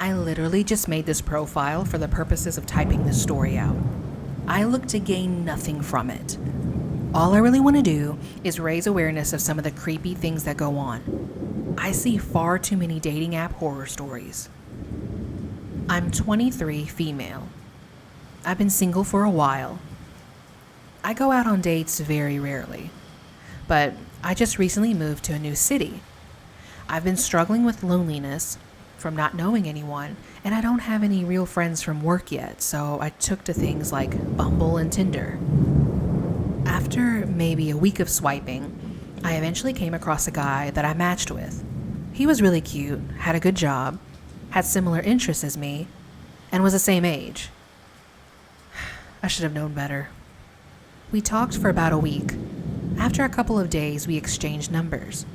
I literally just made this profile for the purposes of typing this story out. I look to gain nothing from it. All I really want to do is raise awareness of some of the creepy things that go on. I see far too many dating app horror stories. I'm 23, female. I've been single for a while. I go out on dates very rarely, but I just recently moved to a new city. I've been struggling with loneliness from not knowing anyone, and I don't have any real friends from work yet, so I took to things like Bumble and Tinder. After maybe a week of swiping, I eventually came across a guy that I matched with. He was really cute, had a good job, had similar interests as me, and was the same age. I should have known better. We talked for about a week. After a couple of days, we exchanged numbers.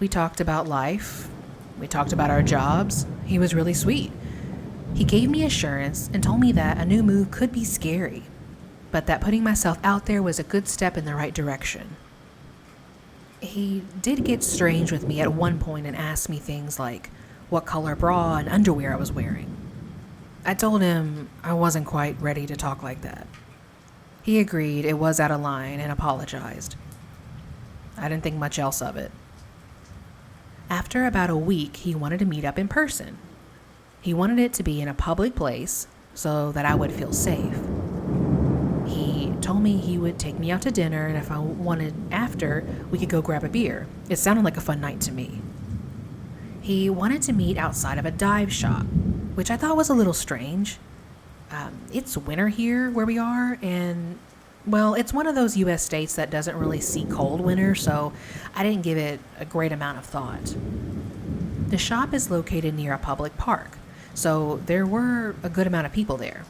We talked about life. We talked about our jobs. He was really sweet. He gave me assurance and told me that a new move could be scary, but that putting myself out there was a good step in the right direction. He did get strange with me at one point and asked me things like what color bra and underwear I was wearing. I told him I wasn't quite ready to talk like that. He agreed it was out of line and apologized. I didn't think much else of it. After about a week, he wanted to meet up in person. He wanted it to be in a public place so that I would feel safe. He told me he would take me out to dinner, and if I wanted after, we could go grab a beer. It sounded like a fun night to me. He wanted to meet outside of a dive shop, which I thought was a little strange. It's winter here where we are, and well, it's one of those U.S. states that doesn't really see cold winter, so I didn't give it a great amount of thought. The shop is located near a public park, so there were a good amount of people there.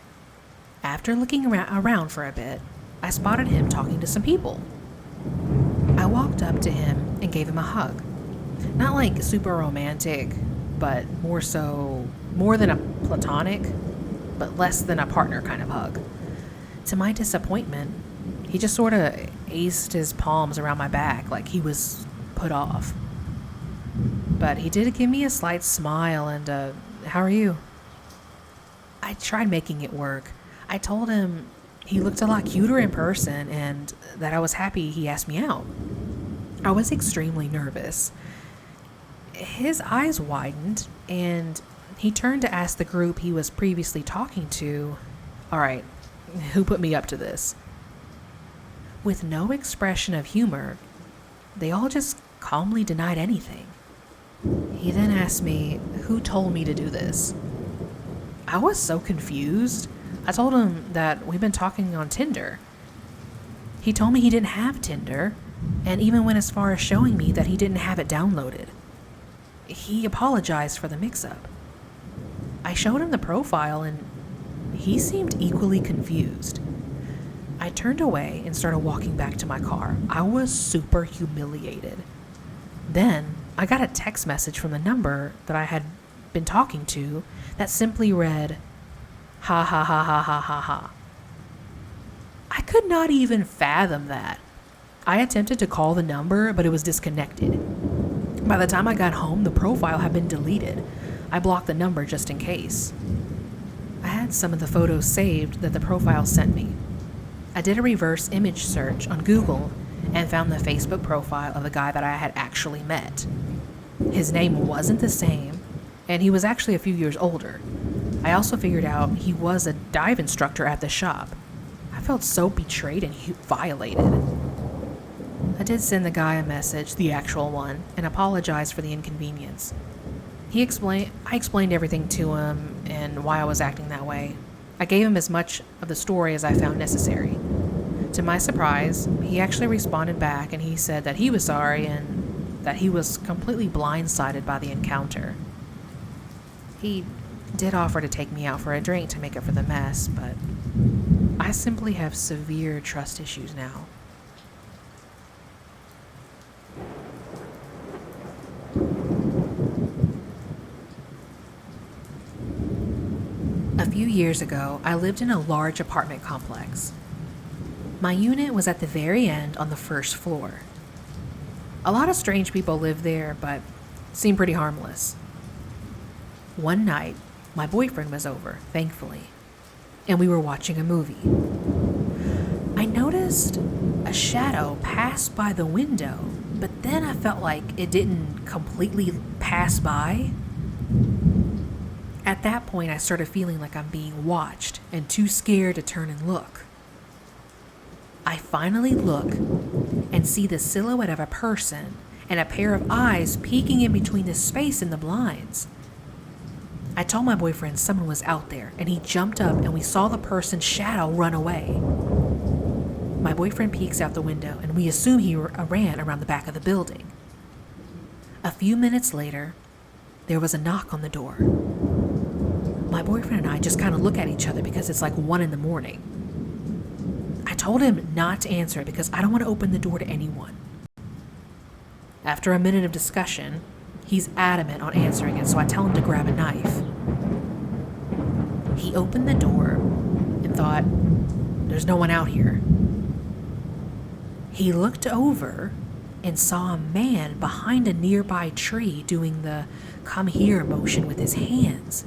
After looking around for a bit, I spotted him talking to some people. I walked up to him and gave him a hug. Not like super romantic, but more than a platonic, but less than a partner kind of hug. To my disappointment, he just sort of aced his palms around my back like he was put off. But he did give me a slight smile and, how are you? I tried making it work. I told him he looked a lot cuter in person and that I was happy he asked me out. I was extremely nervous. His eyes widened and he turned to ask the group he was previously talking to, all right, who put me up to this? With no expression of humor, they all just calmly denied anything. He then asked me who told me to do this. I was so confused. I told him that we'd been talking on Tinder. He told me he didn't have Tinder, and even went as far as showing me that he didn't have it downloaded. He apologized for the mix-up. I showed him the profile, and he seemed equally confused. I turned away and started walking back to my car. I was super humiliated. Then I got a text message from the number that I had been talking to that simply read, ha ha ha ha ha ha ha. I could not even fathom that. I attempted to call the number, but it was disconnected. By the time I got home, the profile had been deleted. I blocked the number just in case. I had some of the photos saved that the profile sent me. I did a reverse image search on Google and found the Facebook profile of the guy that I had actually met. His name wasn't the same, and he was actually a few years older. I also figured out he was a dive instructor at the shop. I felt so betrayed and violated. I did send the guy a message, the actual one, and apologized for the inconvenience. I explained everything to him and why I was acting that way. I gave him as much of the story as I found necessary. To my surprise, he actually responded back and he said that he was sorry and that he was completely blindsided by the encounter. He did offer to take me out for a drink to make up for the mess, but I simply have severe trust issues now. A few years ago, I lived in a large apartment complex. My unit was at the very end on the first floor. A lot of strange people lived there, but seemed pretty harmless. One night, my boyfriend was over, thankfully, and we were watching a movie. I noticed a shadow pass by the window, but then I felt like it didn't completely pass by. At that point, I started feeling like I'm being watched and too scared to turn and look. I finally look and see the silhouette of a person and a pair of eyes peeking in between the space in the blinds. I told my boyfriend someone was out there, and he jumped up and we saw the person's shadow run away. My boyfriend peeks out the window and we assume he ran around the back of the building. A few minutes later, there was a knock on the door. My boyfriend and I just kind of look at each other because it's like 1 a.m. I told him not to answer it because I don't want to open the door to anyone. After a minute of discussion, he's adamant on answering it, so I tell him to grab a knife. He opened the door and thought, there's no one out here. He looked over and saw a man behind a nearby tree doing the come here motion with his hands.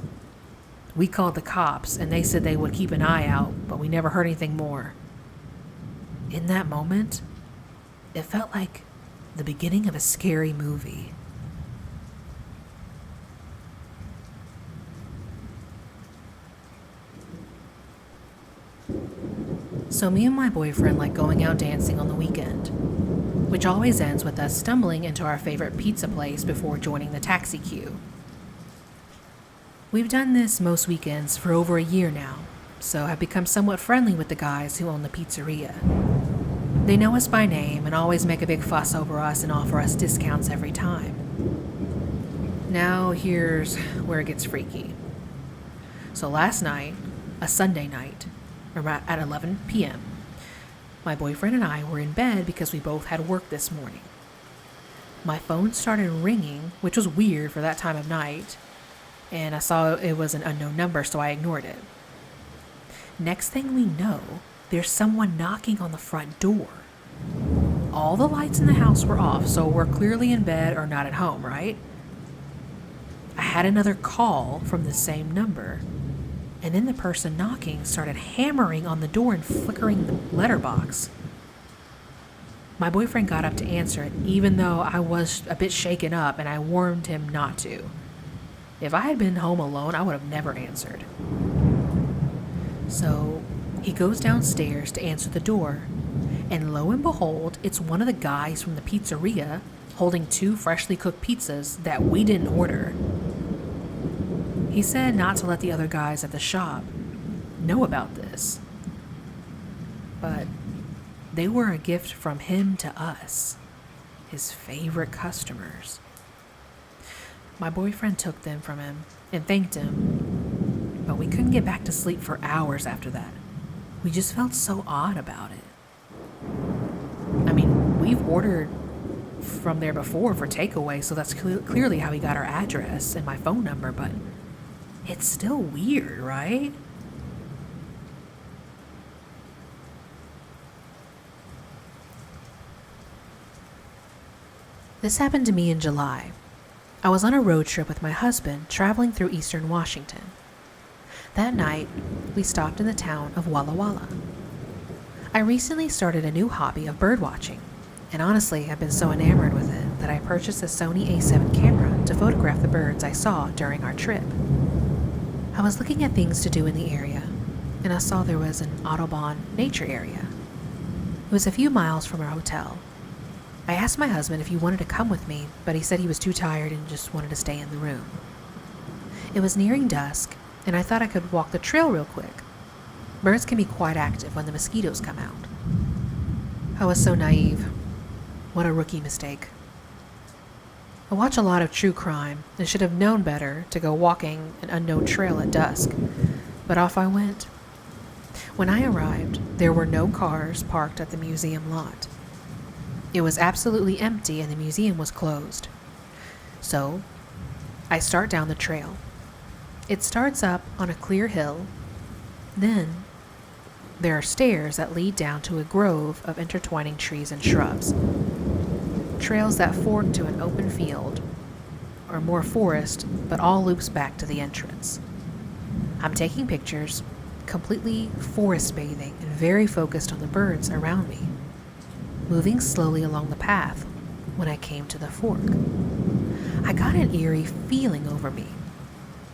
We called the cops and they said they would keep an eye out, but we never heard anything more. In that moment, it felt like the beginning of a scary movie. So me and my boyfriend like going out dancing on the weekend, which always ends with us stumbling into our favorite pizza place before joining the taxi queue. We've done this most weekends for over a year now, so have become somewhat friendly with the guys who own the pizzeria. They know us by name and always make a big fuss over us and offer us discounts every time. Now here's where it gets freaky. So last night, a Sunday night, at 11 p.m., my boyfriend and I were in bed because we both had work this morning. My phone started ringing, which was weird for that time of night, and I saw it was an unknown number, so I ignored it. Next thing we know, there's someone knocking on the front door. All the lights in the house were off, so we're clearly in bed or not at home, right? I had another call from the same number, and then the person knocking started hammering on the door and flickering the letterbox. My boyfriend got up to answer it, even though I was a bit shaken up and I warned him not to. If I had been home alone, I would have never answered. So he goes downstairs to answer the door, and lo and behold, it's one of the guys from the pizzeria holding 2 freshly cooked pizzas that we didn't order. He said not to let the other guys at the shop know about this, but they were a gift from him to us, his favorite customers. My boyfriend took them from him and thanked him, but we couldn't get back to sleep for hours after that. We just felt so odd about it. I mean, we've ordered from there before for takeaway, so that's clearly how he got our address and my phone number, but it's still weird, right? This happened to me in July. I was on a road trip with my husband traveling through eastern Washington. That night, we stopped in the town of Walla Walla. I recently started a new hobby of bird watching, and honestly, I've been so enamored with it that I purchased a Sony A7 camera to photograph the birds I saw during our trip. I was looking at things to do in the area, and I saw there was an Audubon nature area. It was a few miles from our hotel. I asked my husband if he wanted to come with me, but he said he was too tired and just wanted to stay in the room. It was nearing dusk, and I thought I could walk the trail real quick. Birds can be quite active when the mosquitoes come out. I was so naive. What a rookie mistake. I watch a lot of true crime and should have known better to go walking an unknown trail at dusk, but off I went. When I arrived, there were no cars parked at the museum lot. It was absolutely empty and the museum was closed. So, I start down the trail. It starts up on a clear hill. Then, there are stairs that lead down to a grove of intertwining trees and shrubs. Trails that fork to an open field. or more forest, but all loops back to the entrance. I'm taking pictures, completely forest bathing and very focused on the birds around me, moving slowly along the path when I came to the fork. I got an eerie feeling over me.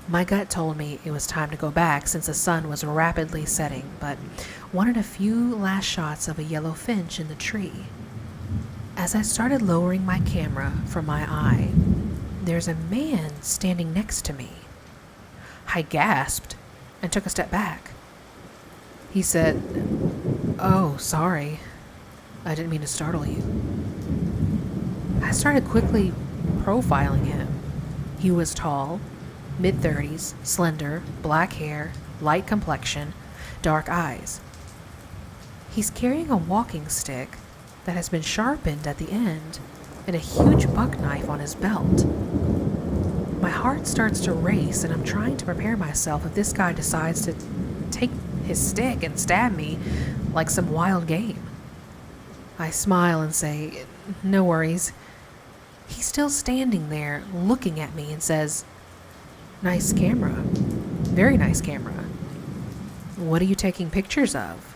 My gut told me it was time to go back since the sun was rapidly setting, but wanted a few last shots of a yellow finch in the tree. As I started lowering my camera from my eye, there's a man standing next to me. I gasped and took a step back. He said, "Oh, sorry. I didn't mean to startle you." I started quickly profiling him. He was tall, mid-30s, slender, black hair, light complexion, dark eyes. He's carrying a walking stick that has been sharpened at the end and a huge buck knife on his belt. My heart starts to race and I'm trying to prepare myself if this guy decides to take his stick and stab me like some wild game. I smile and say, "No worries." He's still standing there looking at me and says, "Nice camera. Very nice camera. What are you taking pictures of?"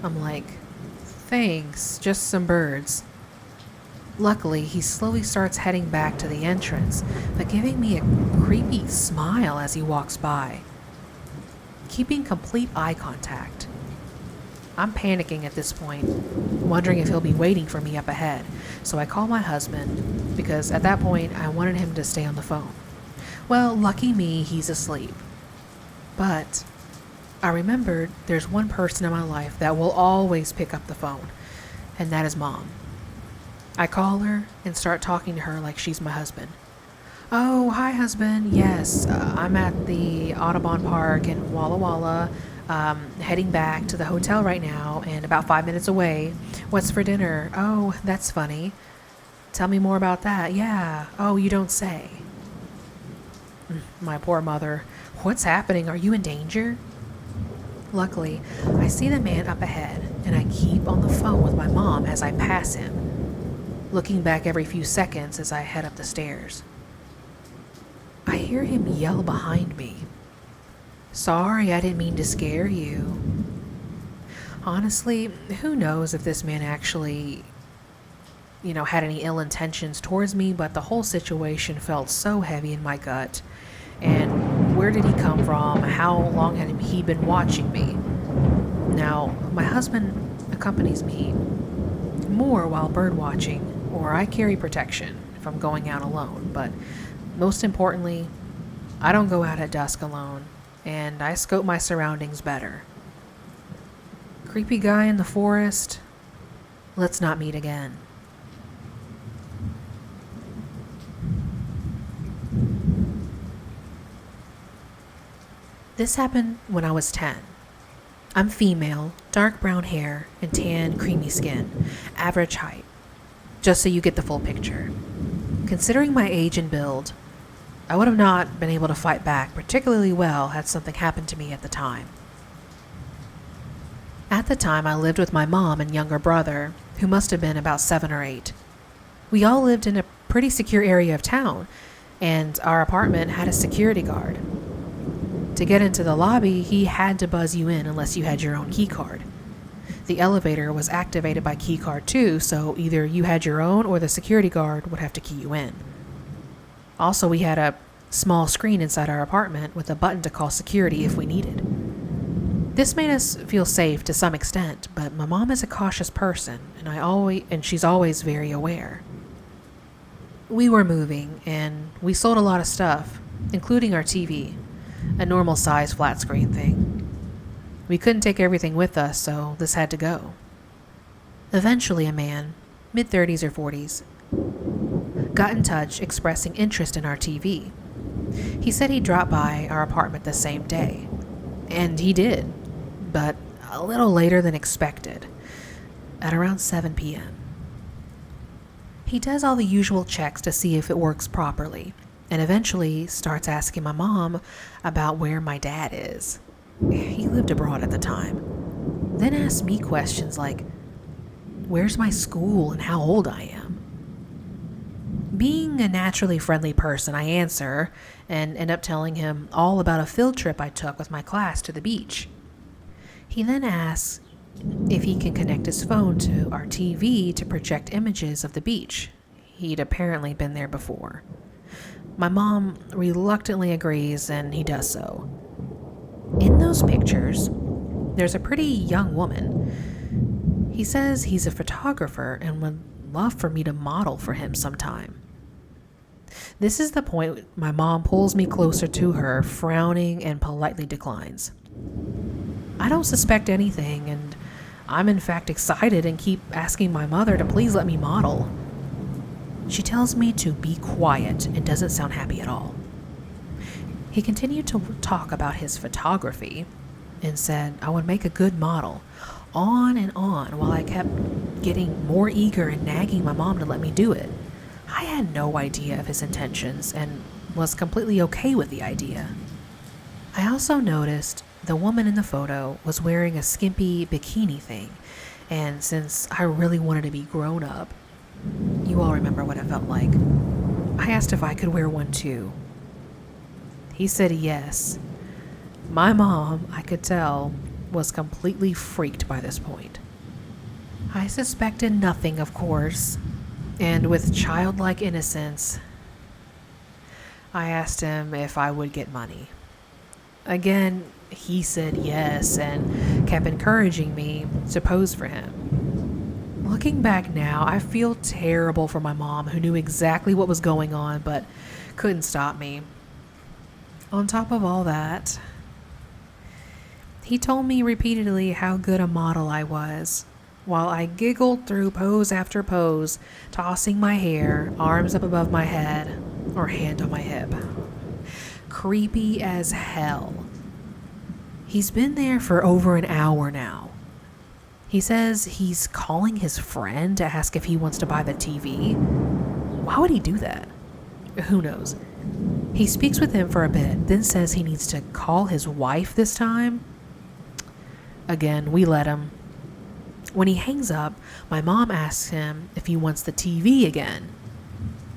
I'm like, "Thanks, just some birds." Luckily, he slowly starts heading back to the entrance, but giving me a creepy smile as he walks by, keeping complete eye contact. I'm panicking at this point, wondering if he'll be waiting for me up ahead, so I call my husband, because at that point I wanted him to stay on the phone. Well, lucky me, he's asleep. But I remembered there's one person in my life that will always pick up the phone, and that is Mom. I call her and start talking to her like she's my husband. "Oh, hi, husband. Yes, I'm at the Audubon Park in Walla Walla, heading back to the hotel right now and about 5 minutes away. What's for dinner? Oh, that's funny. Tell me more about that. Yeah. Oh, you don't say." My poor mother. What's happening? Are you in danger? Luckily, I see the man up ahead and I keep on the phone with my mom as I pass him, looking back every few seconds as I head up the stairs. I hear him yell behind me, "Sorry, I didn't mean to scare you." Honestly, who knows if this man actually, had any ill intentions towards me, but the whole situation felt so heavy in my gut. And where did he come from? How long had he been watching me? Now, my husband accompanies me more while bird watching, or I carry protection if I'm going out alone, but most importantly, I don't go out at dusk alone, and I scope my surroundings better. Creepy guy in the forest, let's not meet again. This happened when I was 10. I'm female, dark brown hair, and tan, creamy skin, average height. Just so you get the full picture. Considering my age and build, I would have not been able to fight back particularly well had something happened to me at the time. At the time, I lived with my mom and younger brother, who must have been about 7 or 8. We all lived in a pretty secure area of town, and our apartment had a security guard. To get into the lobby, he had to buzz you in unless you had your own key card. The elevator was activated by key card too, so either you had your own or the security guard would have to key you in. Also, we had a small screen inside our apartment with a button to call security if we needed. This made us feel safe to some extent, but my mom is a cautious person, and she's always very aware. We were moving, and we sold a lot of stuff, including our TV. A normal size flat screen thing. We couldn't take everything with us, so this had to go. Eventually a man, mid-30s or 40s, got in touch expressing interest in our TV. He said he'd drop by our apartment the same day. And he did, but a little later than expected, at around 7 p.m. He does all the usual checks to see if it works properly, and eventually starts asking my mom about where my dad is. He lived abroad at the time. Then asked me questions like, where's my school and how old I am? Being a naturally friendly person, I answer and end up telling him all about a field trip I took with my class to the beach. He then asks if he can connect his phone to our TV to project images of the beach. He'd apparently been there before. My mom reluctantly agrees and he does so. In those pictures, there's a pretty young woman. He says he's a photographer and would love for me to model for him sometime. This is the point my mom pulls me closer to her, frowning, and politely declines. I don't suspect anything, and I'm in fact excited and keep asking my mother to please let me model. She tells me to be quiet and doesn't sound happy at all. He continued to talk about his photography and said I would make a good model, on and on, while I kept getting more eager and nagging my mom to let me do it. I had no idea of his intentions and was completely okay with the idea. I also noticed the woman in the photo was wearing a skimpy bikini thing, and since I really wanted to be grown up, you all remember what it felt like, I asked if I could wear one too. He said yes. My mom, I could tell, was completely freaked by this point. I suspected nothing, of course, and with childlike innocence, I asked him if I would get money. Again, he said yes and kept encouraging me to pose for him. Looking back now, I feel terrible for my mom, who knew exactly what was going on but couldn't stop me. On top of all that, he told me repeatedly how good a model I was, while I giggled through pose after pose, tossing my hair, arms up above my head, or hand on my hip. Creepy as hell. He's been there for over an hour now. He says he's calling his friend to ask if he wants to buy the TV. Why would he do that? Who knows? He speaks with him for a bit, then says he needs to call his wife this time. Again, we let him. When he hangs up, my mom asks him if he wants the TV again.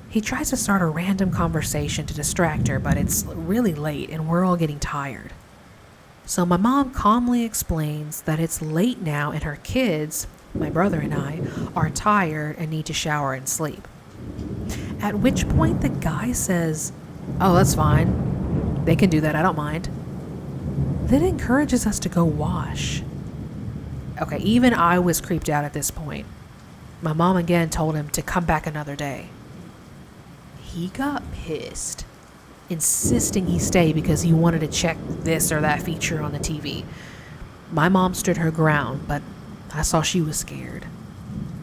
He tries to start a random conversation to distract her, but it's really late and we're all getting tired. So my mom calmly explains that it's late now and her kids, my brother and I, are tired and need to shower and sleep. At which point the guy says, "Oh, that's fine. They can do that, I don't mind." Then encourages us to go wash. Okay, even I was creeped out at this point. My mom again told him to come back another day. He got pissed, insisting he stay because he wanted to check this or that feature on the TV. My mom stood her ground, but I saw she was scared,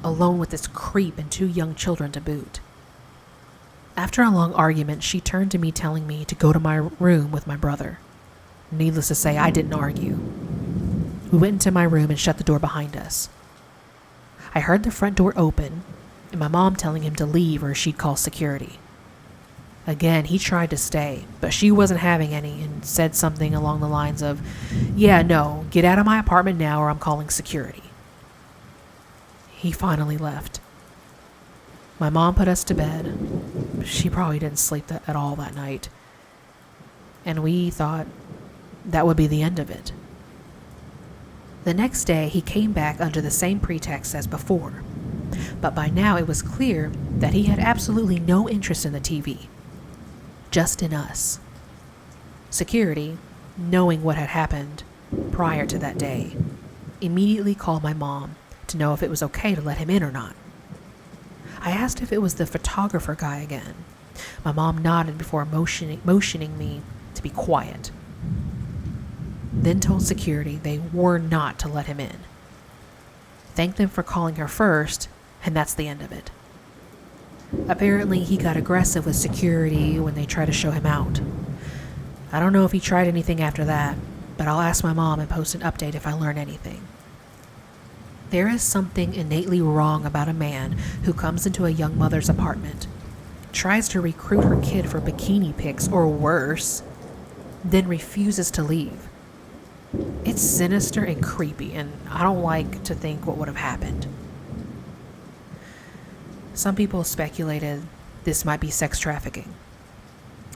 alone with this creep and 2 young children to boot. After a long argument, she turned to me telling me to go to my room with my brother. Needless to say, I didn't argue. We went into my room and shut the door behind us. I heard the front door open and my mom telling him to leave or she'd call security. Again, he tried to stay, but she wasn't having any and said something along the lines of, "Yeah, no, get out of my apartment now or I'm calling security." He finally left. My mom put us to bed. She probably didn't sleep at all that night. And we thought that would be the end of it. The next day, he came back under the same pretext as before, but by now it was clear that he had absolutely no interest in the TV, just in us. Security, knowing what had happened prior to that day, immediately called my mom to know if it was okay to let him in or not. I asked if it was the photographer guy again. My mom nodded before motioning me to be quiet. Then told security they were not to let him in. Thanked them for calling her first, and that's the end of it. Apparently, he got aggressive with security when they tried to show him out. I don't know if he tried anything after that, but I'll ask my mom and post an update if I learn anything. There is something innately wrong about a man who comes into a young mother's apartment, tries to recruit her kid for bikini pics or worse, then refuses to leave. It's sinister and creepy, and I don't like to think what would have happened. Some people speculated this might be sex trafficking.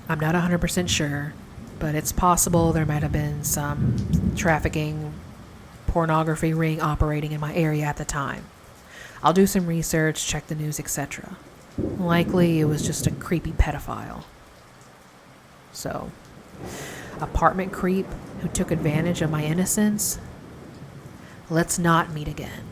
I'm not 100% sure, but it's possible there might have been some trafficking pornography ring operating in my area at the time. I'll do some research, check the news, etc. Likely it was just a creepy pedophile. So, apartment creep who took advantage of my innocence, let's not meet again.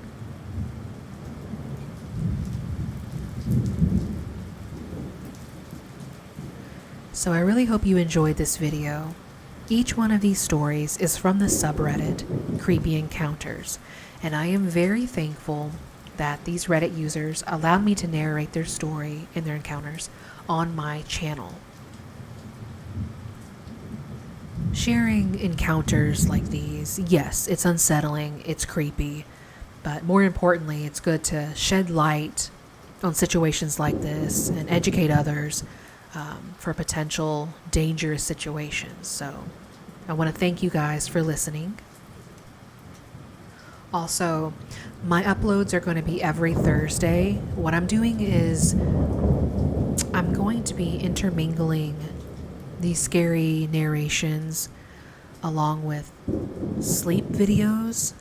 So I really hope you enjoyed this video. Each one of these stories is from the subreddit Creepy Encounters, and I am very thankful that these Reddit users allowed me to narrate their story and their encounters on my channel. Sharing encounters like these, yes, it's unsettling, it's creepy, but more importantly, it's good to shed light on situations like this and educate others for potential dangerous situations. So I want to thank you guys for listening. Also, my uploads are going to be every Thursday. What I'm doing is I'm going to be intermingling these scary narrations along with sleep videos.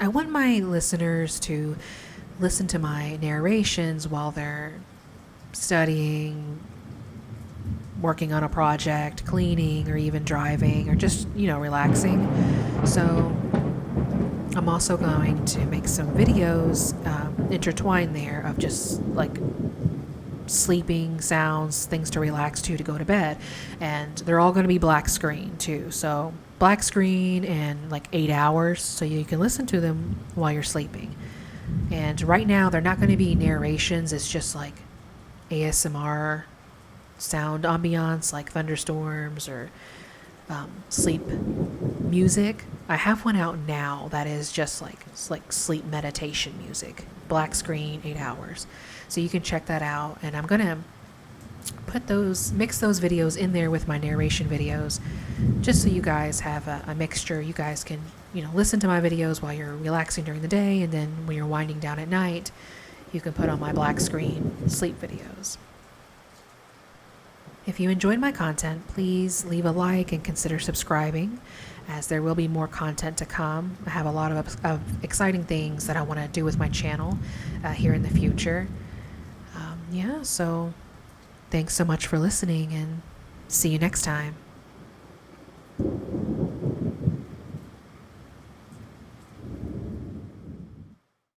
I want my listeners to listen to my narrations while they're studying, working on a project, cleaning, or even driving, or just, relaxing. So I'm also going to make some videos intertwined there of just like sleeping sounds, things to relax to go to bed. And they're all going to be black screen too. So black screen and like 8 hours so you can listen to them while you're sleeping. And right now they're not going to be narrations. It's just like ASMR sound ambiance like thunderstorms or sleep music. I have one out now that is just like sleep meditation music, black screen, 8 hours. So you can check that out, and I'm gonna mix those videos in there with my narration videos, just so you guys have a mixture. You guys can listen to my videos while you're relaxing during the day, and then when you're winding down at night, you can put on my black screen sleep videos. If you enjoyed my content, please leave a like and consider subscribing, as there will be more content to come. I have a lot of exciting things that I want to do with my channel here in the future. So thanks so much for listening, and see you next time.